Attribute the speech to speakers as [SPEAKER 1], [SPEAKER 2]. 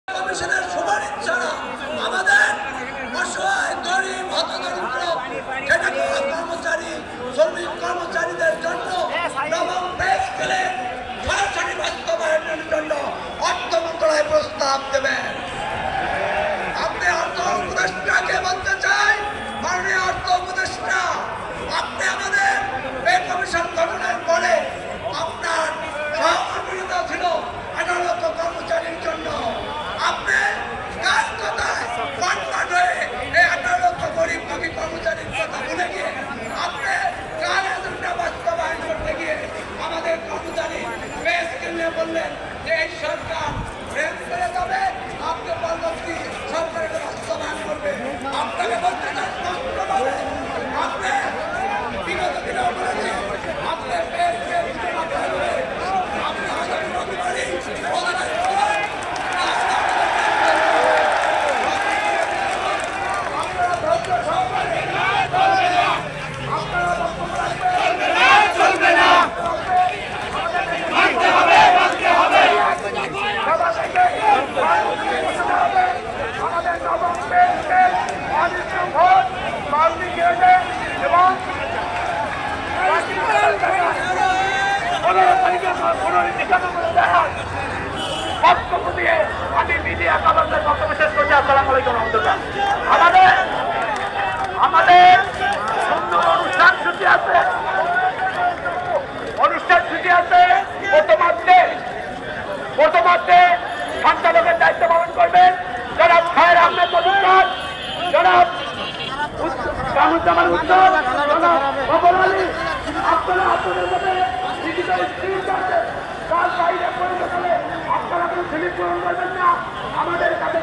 [SPEAKER 1] কমিশনের সুপারিশ ছাড়া আমাদের অসহায় গরিব হতদরিদ্র যেটাকে কর্মচারী শ্রমিক কর্মচারীদের জন্য নবম পে স্কেলের সরাসরি বাস্তবায়নের জন্য অর্থ মন্ত্রণালয় প্রস্তাব দেবেন। আপনি অর্থ উপদেষ্টাকে বলতে চাই, মাননীয় অর্থ উপদেষ্টা, আপনি আমাদের পে কমিশন গঠনের পরে আপনার সহমর্মিতা ছিল 18 লক্ষ কর্মচারীর জন্য। আপনি কার কথায় কনভার্ট হয়ে এই 18 লক্ষ গরিব দুঃখী কর্মচারীর কথা ভুলে গিয়ে আপনি কার এজেন্ডা বাস্তবায়ন করতে গিয়ে আমাদের কর্মচারী পে স্কেল নিয়ে বললেন যে এই সরকার ব্রেক করে যাবে, আপনি পরবর্তী সরকারকে বাস্তবায়ন করবে। আপনাকে বলতে চাই স্পষ্টভাবে, আপনি বিগত দিনে বলেছেন আপনি পে স্কেল আপনি আগামী রবিবারই বলার বক্তব্য দিয়ে আমি মিডিয়া কাগজের বক্তব্য শেষ করছি। আসসালামু আলাইকুম রহমতুল্লাহ। আমাদের সুন্দর অনুষ্ঠান সূচি আছে, প্রথমার্ধে সঞ্চালকের দায়িত্ব পালন করবেন জনাব খায়ের আহমেদ মজুমদার, জনাব কামরুজ্জামান উজ্জ্বল, জনাব ফখর আলী। আপনারা আপনাদের মধ্যে লিখিত স্ক্রিপ্ট আছে, তার বাইরে পরিবেশনে আপনারা কোনো স্লিপ পূরণ করবেন না। আমাদের কাছে